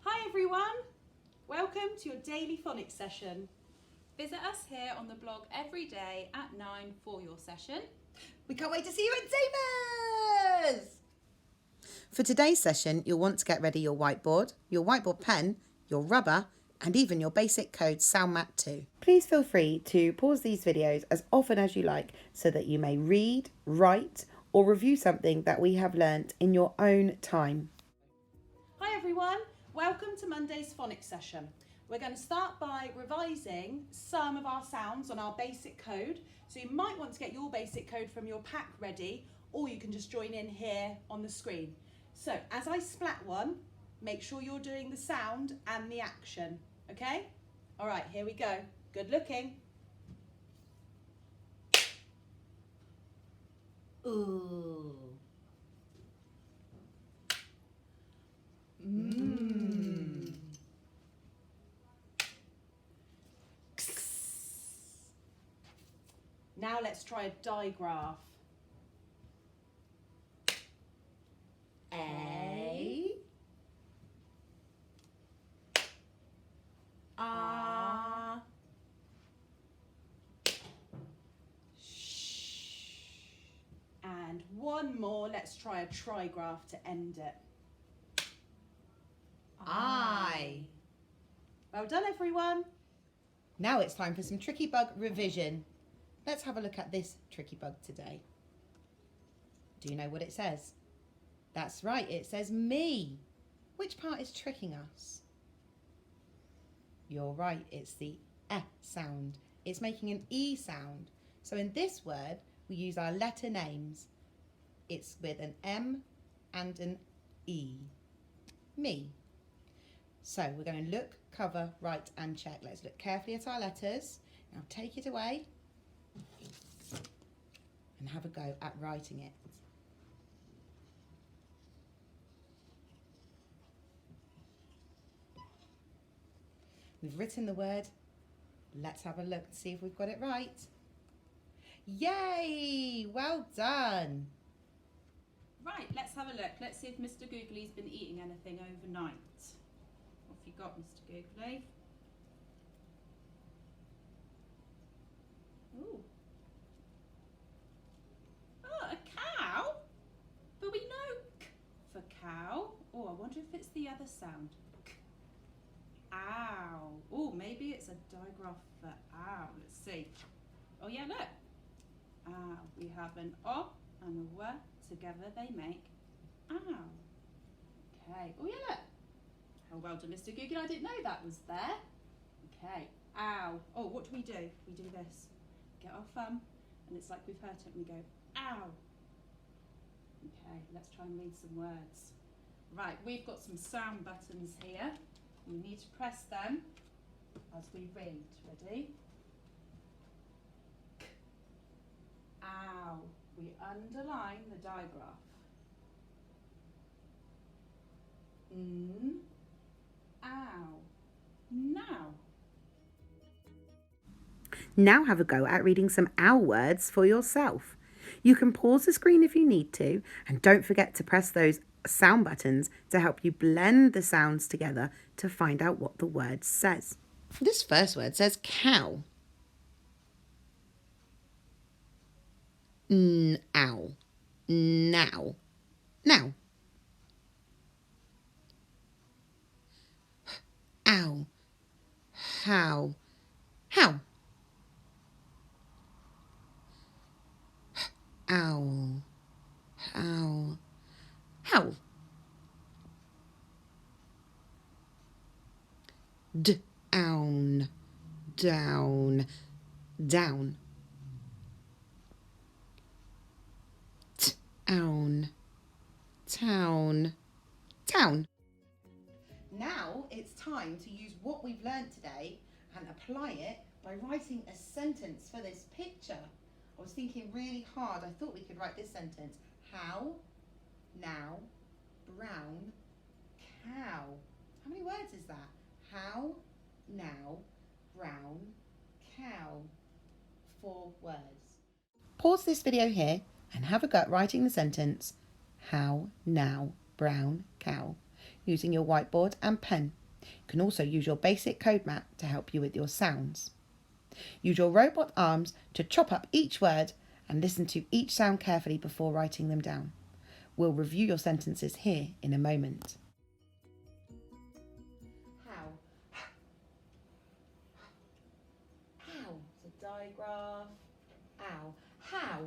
Hi everyone, welcome to your daily phonics session. Visit us here on the blog every day at 9 for your session. We can't wait to see you at Tamers! For today's session, you'll want to get ready your whiteboard pen, your rubber, and even your basic code sound mat too. Please feel free to pause these videos as often as you like so that you may read, write, or review something that we have learnt in your own time. Hi everyone, welcome to Monday's phonics session. We're going to start by revising some of our sounds on our basic code. So you might want to get your basic code from your pack ready, or you can just join in here on the screen. So as I splat one, make sure you're doing the sound and the action, okay? All right, here we go. Good looking. Ooh. Mmm. Now let's try a digraph. A. Ah. Shh. And one more, let's try a trigraph to end it. I. Well done everyone. Now it's time for some tricky bug revision. Let's have a look at this tricky bug today. Do you know what it says? That's right, it says me. Which part is tricking us? You're right, it's the eh sound. It's making an E sound. So in this word, we use our letter names. It's with an M and an E. Me. So we're going to look, cover, write and check. Let's look carefully at our letters. Now take it away and have a go at writing it. We've written the word. Let's have a look and see if we've got it right. Yay! Well done. Right, let's have a look. Let's see if Mr. Googly's been eating anything overnight. What have you got, Mr. Googly? Ooh. Oh, a cow? But we know k for cow. Oh, I wonder if it's the other sound. K. Ow. Oh, maybe it's a digraph for ow. Let's see. Oh yeah, look. Ow. We have an O and a W. Together they make ow. Okay. Oh yeah, look. How well done, Mr. Google. I didn't know that was there. Okay. Ow. Oh, what do? We do this. Get our thumb, and it's like we've hurt it, and we go, ow. Okay, let's try and read some words. Right, we've got some sound buttons here. You need to press them as we read. Ready? K. Ow. We underline the digraph. N. Ow. Now. Now have a go at reading some ow words for yourself. You can pause the screen if you need to, and don't forget to press those sound buttons to help you blend the sounds together to find out what the word says. This first word says cow. Ow. Now. Now. Ow. How. How. Owl. How. How. Down. Down. Down. Town. Town. Town. Now it's time to use what we've learned today and apply it by writing a sentence for this picture. I was thinking really hard. I thought we could write this sentence. How, now, brown, cow. How many words is that? How, now, brown, cow. 4 words. Pause this video here and have a go at writing the sentence, how, now, brown, cow. using your whiteboard and pen. You can also use your basic code map to help you with your sounds. Use your robot arms to chop up each word and listen to each sound carefully before writing them down. We'll review your sentences here in a moment. How? How? It's a digraph. Ow. How?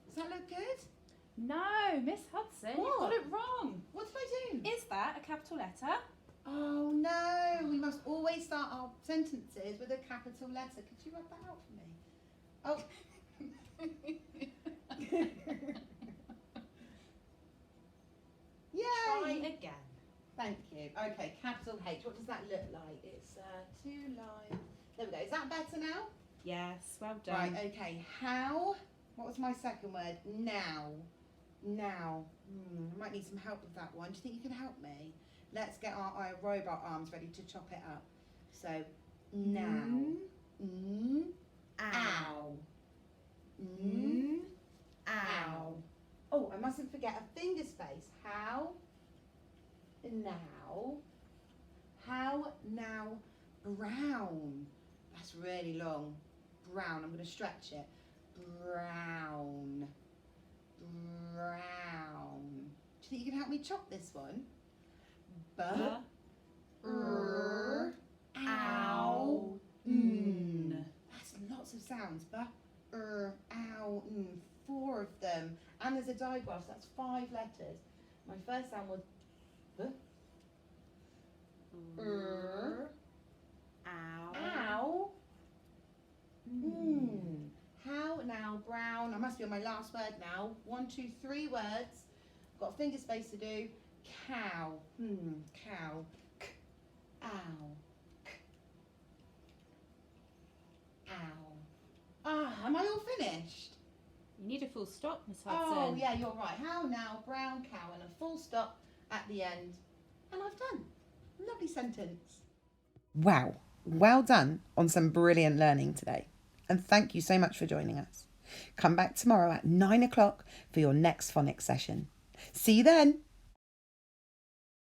Does that look good? No, Miss Hudson, you What? got it wrong. What did I do? Is that a capital letter? Oh no, we must always start our sentences with a capital letter. Could you rub that out for me? Oh. Try Yay! again. Thank you. Okay, capital H. What does that look like? It's 2 lines. There we go. Is that better now? Yes, well done. Right, okay. How? What was my second word? Now. Now. I might need some help with that one. Do you think you can help me? Let's get our robot arms ready to chop it up. So, now. Ow. Ow. Oh, I mustn't forget a finger space. How? Now. How? Now. Brown. That's really long. Brown. I'm going to stretch it. Brown. Brown. Do you think you can help me chop this one? Ow. That's lots of sounds. Ow. 4 of them. And there's a digraph, so that's 5 letters. My first sound was Ow. Ow. How now, brown. I must be on my last word now. 1, 2, 3 words. Got a finger space to do. Cow. Cow. K. Ow. K. Ow. Am I all finished? You need a full stop, Miss Hudson. Oh, yeah, you're right. How now, brown cow, and a full stop at the end. And I've done. Lovely sentence. Wow. Well done on some brilliant learning today. And thank you so much for joining us. Come back tomorrow at 9 o'clock for your next phonics session. See you then.